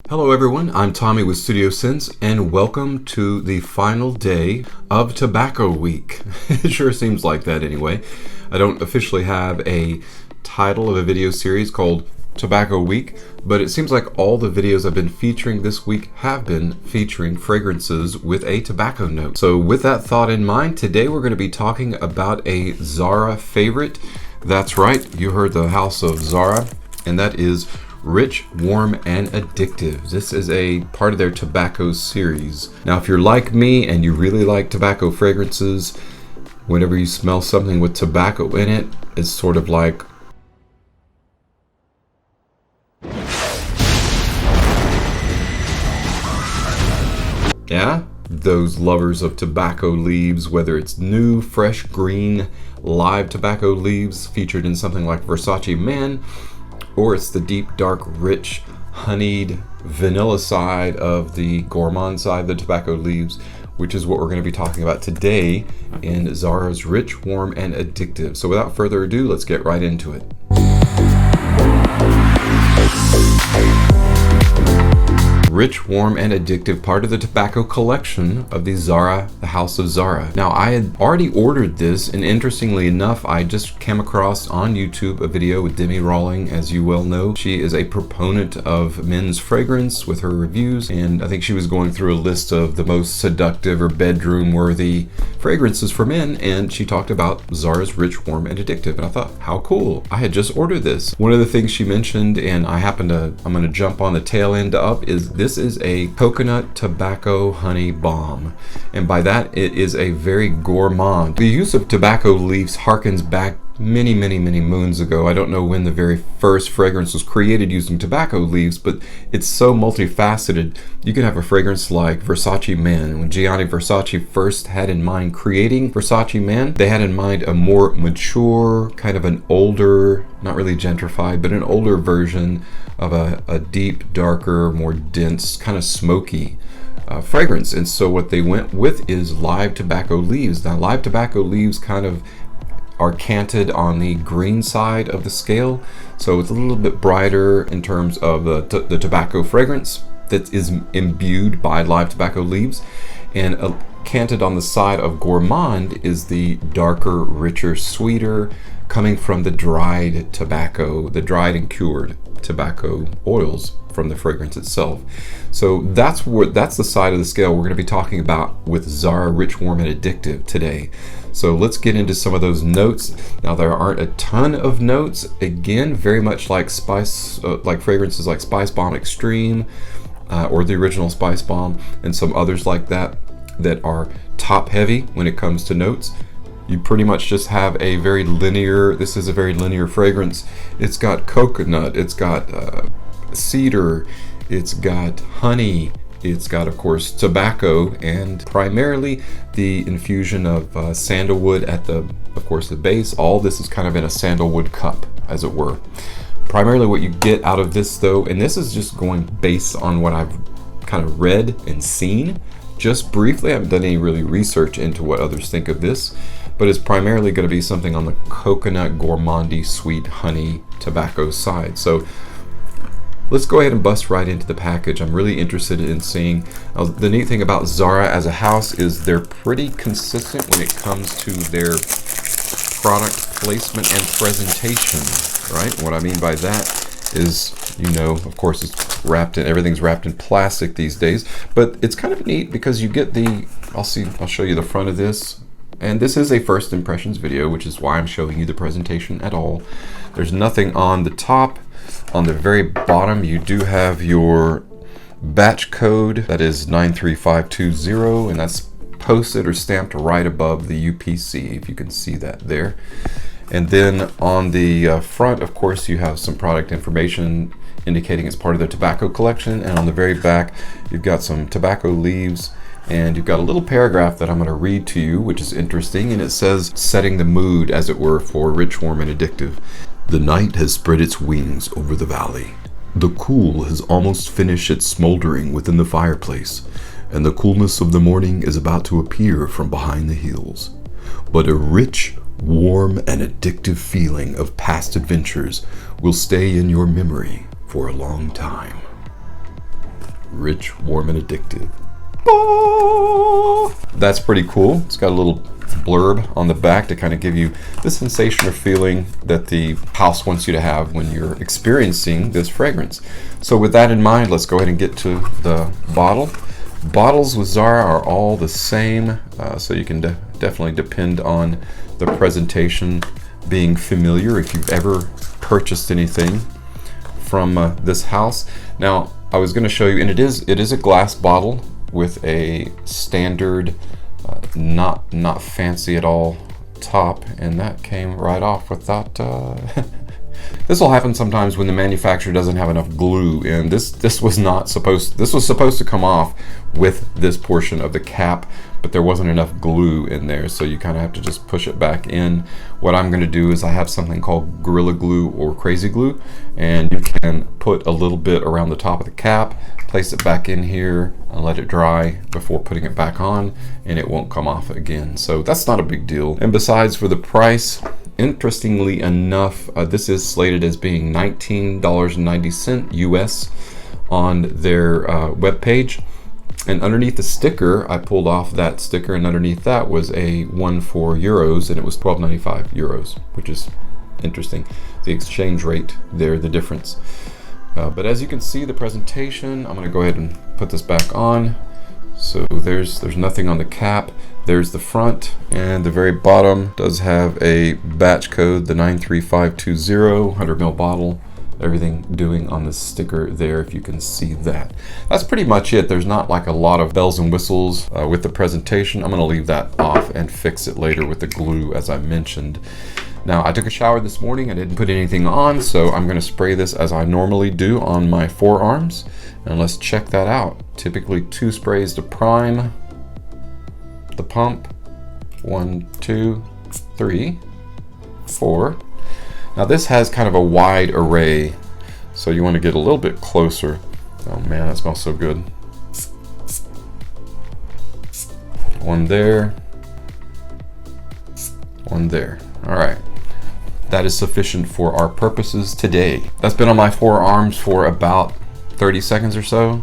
Hello everyone, I'm Tommy with Studio Sense, and welcome to the final day of Tobacco Week. It sure seems like that anyway. I don't officially have a title of a video series called Tobacco Week, but it seems like all the videos I've been featuring this week have been featuring fragrances with a tobacco note. So with that thought in mind, today we're going to be talking about a Zara favorite. That's right, you heard the house of Zara, and that is Rich, Warm, and Addictive. This is a part of their tobacco series. Now, if you're like me and you really like tobacco fragrances, whenever you smell something with tobacco in it, it's sort of like those lovers of tobacco leaves, whether it's new, fresh, green, live tobacco leaves featured in something like Versace Man, or it's the deep, dark, rich, honeyed vanilla side of the Gourmand side of the tobacco leaves, which is what we're going to be talking about today in Zara's Rich, Warm, and Addictive. So without further ado, let's get right into it. Rich, Warm, and Addictive, part of the tobacco collection of the Zara, the House of Zara. Now, I had already ordered this, and interestingly enough, I just came across on YouTube a video with Demi Rawling, as you well know. She is a proponent of men's fragrance with her reviews, and I think she was going through a list of the most seductive or bedroom-worthy fragrances for men, and she talked about Zara's Rich, Warm, and Addictive, and I thought, how cool. I had just ordered this. One of the things she mentioned, and I'm going to jump on the tail end up, is this is a coconut tobacco honey balm, and by that it is a very gourmand. The use of tobacco leaves harkens back many moons ago. I don't know when the very first fragrance was created using tobacco leaves, but it's so multifaceted. You can have a fragrance like Versace Man. When Gianni Versace first had in mind creating Versace Man, they had in mind a more mature, kind of an older, not really gentrified, but an older version of a deep, darker, more dense, kind of smoky fragrance. And so what they went with is live tobacco leaves. Now, live tobacco leaves kind of are canted on the green side of the scale, so it's a little bit brighter in terms of the tobacco fragrance that is imbued by live tobacco leaves, and canted on the side of gourmand is the darker, richer, sweeter, coming from the dried tobacco, the dried and cured tobacco oils from the fragrance itself. So that's the side of the scale we're going to be talking about with Zara Rich, Warm, and Addictive today. So let's get into some of those notes. Now, there aren't a ton of notes. Again, very much like like fragrances like Spice Bomb Extreme or the original Spice Bomb, and some others like that are top heavy when it comes to notes. You pretty much just have this is a very linear fragrance. It's got coconut, it's got cedar, it's got honey, it's got, of course, tobacco, and primarily the infusion of sandalwood at the base. All this is kind of in a sandalwood cup, as it were. Primarily what you get out of this, though, and this is just going based on what I've kind of read and seen, just briefly. I haven't done any really research into what others think of this, but it's primarily going to be something on the coconut, gourmandy, sweet honey tobacco side. So let's go ahead and bust right into the package. I'm really interested in seeing. The neat thing about Zara as a house is they're pretty consistent when it comes to their product placement and presentation, right? And what I mean by that is, of course, everything's wrapped in plastic these days, but it's kind of neat because you get I'll show you the front of this. And this is a first impressions video, which is why I'm showing you the presentation at all. There's nothing on the top. On the very bottom, you do have your batch code. That is 93520, and that's posted or stamped right above the UPC, if you can see that there. And then on the front, of course, you have some product information indicating it's part of the tobacco collection. And on the very back, you've got some tobacco leaves, and you've got a little paragraph that I'm going to read to you, which is interesting, and it says, setting the mood, as it were, for Rich, Warm, and Addictive. The night has spread its wings over the valley. The cool has almost finished its smoldering within the fireplace, and the coolness of the morning is about to appear from behind the hills. But a rich, warm, and addictive feeling of past adventures will stay in your memory for a long time. Rich, warm, and addictive. That's pretty cool. It's got a little blurb on the back to kind of give you the sensation or feeling that the house wants you to have when you're experiencing this fragrance. So with that in mind, let's go ahead and get to the bottle. Bottles with Zara are all the same, so you can definitely depend on the presentation being familiar if you've ever purchased anything from this house. Now, I was going to show you, and it is a glass bottle with a standard, not fancy at all top, and that came right off without. This will happen sometimes when the manufacturer doesn't have enough glue, and this was supposed to come off with this portion of the cap, but there wasn't enough glue in there, so you kind of have to just push it back in. What I'm going to do is I have something called Gorilla Glue or Crazy Glue, and you can put a little bit around the top of the cap, place it back in here, and let it dry before putting it back on, and it won't come off again. So that's not a big deal. And besides, for the price, interestingly enough, this is slated as being $19.90 US on their webpage. And underneath the sticker, I pulled off that sticker, and underneath that was a 1 for euros, and it was 12.95 euros, which is interesting. The exchange rate there, the difference. But as you can see, the presentation, I'm going to go ahead and put this back on. So there's nothing on the cap. There's the front, and the very bottom does have a batch code, the 93520, 100 ml bottle. Everything doing on the sticker there, if you can see that. That's pretty much it. There's not like a lot of bells and whistles with the presentation. I'm going to leave that off and fix it later with the glue, as I mentioned. Now, I took a shower this morning. I didn't put anything on, so I'm going to spray this as I normally do on my forearms. And let's check that out. Typically 2 sprays to prime the pump. 1, 2, 3, 4. Now this has kind of a wide array, so you want to get a little bit closer. Oh man, that smells so good. 1 there. 1 there. All right. That is sufficient for our purposes today. That's been on my forearms for about 30 seconds or so.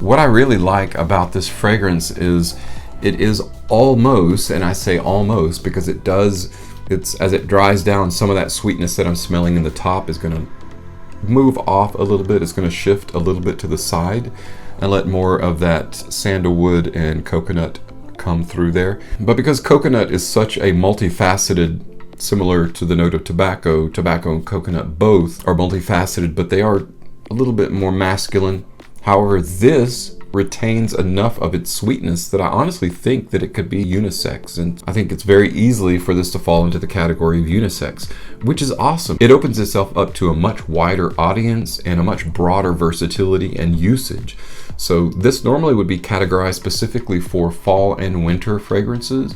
What I really like about this fragrance is it is almost, and I say almost because it's as it dries down, some of that sweetness that I'm smelling in the top is going to move off a little bit. It's going to shift a little bit to the side and let more of that sandalwood and coconut come through there. But because coconut is such a multifaceted, similar to the note of tobacco and coconut both are multifaceted, but they are a little bit more masculine. However, this retains enough of its sweetness that I honestly think that it could be unisex, and I think it's very easily for this to fall into the category of unisex, which is awesome. It opens itself up to a much wider audience and a much broader versatility and usage. So this normally would be categorized specifically for fall and winter fragrances,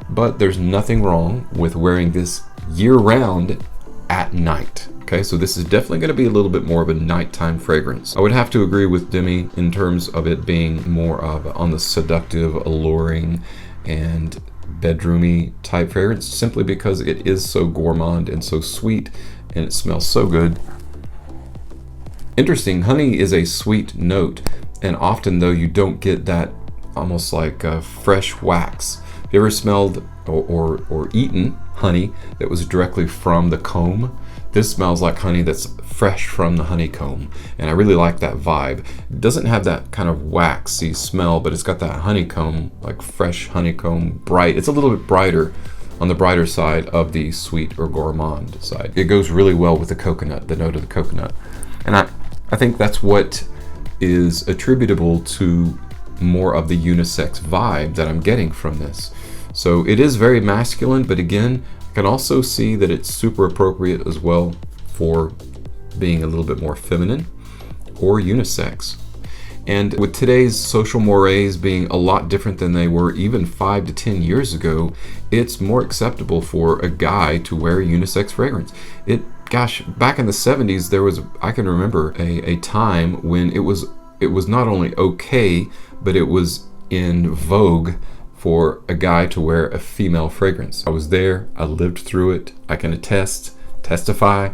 but there's nothing wrong with wearing this year-round at night. Okay, so this is definitely going to be a little bit more of a nighttime fragrance. I would have to agree with Demi in terms of it being more of on the seductive, alluring, and bedroomy type fragrance, simply because it is so gourmand and so sweet, and it smells so good. Interesting, honey is a sweet note, and often though you don't get that almost like fresh wax. Have you ever smelled or eaten honey that was directly from the comb? This smells like honey that's fresh from the honeycomb, and I really like that vibe. It doesn't have that kind of waxy smell, but it's got that honeycomb, like fresh honeycomb, bright. It's a little bit brighter on the brighter side of the sweet or gourmand side. It goes really well with the coconut, the note of the coconut. And I think that's what is attributable to more of the unisex vibe that I'm getting from this. So it is very masculine, but again, I can also see that it's super appropriate as well for being a little bit more feminine or unisex. And with today's social mores being a lot different than they were even 5 to 10 years ago, it's more acceptable for a guy to wear a unisex fragrance. Gosh, back in the 70s, I can remember a time when it was not only okay, but it was in vogue for a guy to wear a female fragrance. I was there, I lived through it, I can attest testify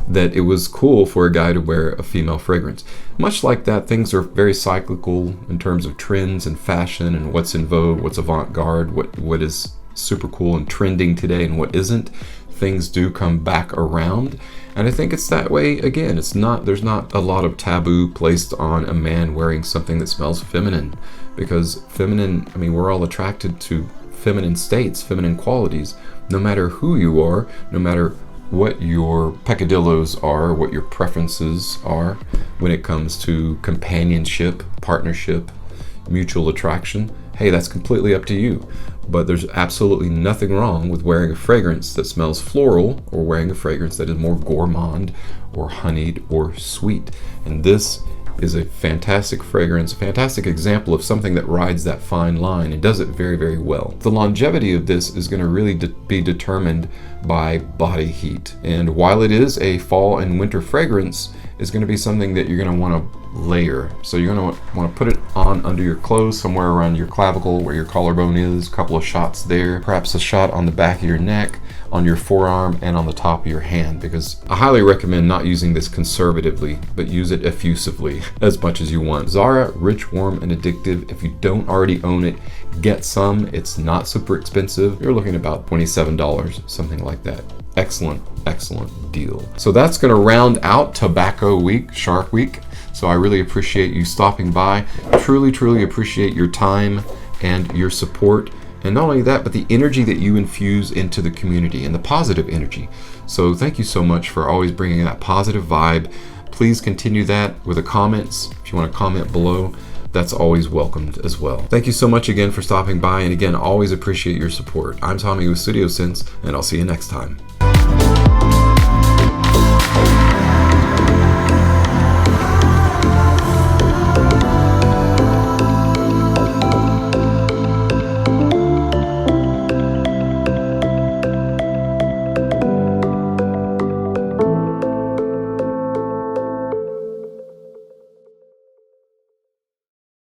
that it was cool for a guy to wear a female fragrance. Much like that, things are very cyclical in terms of trends and fashion and what's in vogue, what's avant-garde, what is super cool and trending today and what isn't. Things do come back around, and I think it's that way again. There's not a lot of taboo placed on a man wearing something that smells feminine, because feminine, I mean, we're all attracted to feminine states, feminine qualities, no matter who you are, no matter what your peccadillos are, what your preferences are when it comes to companionship, partnership, mutual attraction. Hey, that's completely up to you. But there's absolutely nothing wrong with wearing a fragrance that smells floral, or wearing a fragrance that is more gourmand or honeyed or sweet. And this is a fantastic fragrance, a fantastic example of something that rides that fine line and does it very, very well. The longevity of this is going to really be determined by body heat. And while it is a fall and winter fragrance, it's going to be something that you're going to want to layer. So you're going to want to put it on under your clothes, somewhere around your clavicle where your collarbone is, a couple of shots there, perhaps a shot on the back of your neck, on your forearm, and on the top of your hand, because I highly recommend not using this conservatively, but use it effusively as much as you want. Zara Rich, Warm, and Addictive. If you don't already own it, get some. It's not super expensive. You're looking at about $27, something like that. Excellent deal. So that's going to round out Tobacco Week, Shark Week. So I really appreciate you stopping by. Truly appreciate your time and your support. And not only that, but the energy that you infuse into the community and the positive energy. So thank you so much for always bringing that positive vibe. Please continue that with the comments. If you want to comment below, that's always welcomed as well. Thank you so much again for stopping by. And again, always appreciate your support. I'm Tommy with Studio Sense, and I'll see you next time.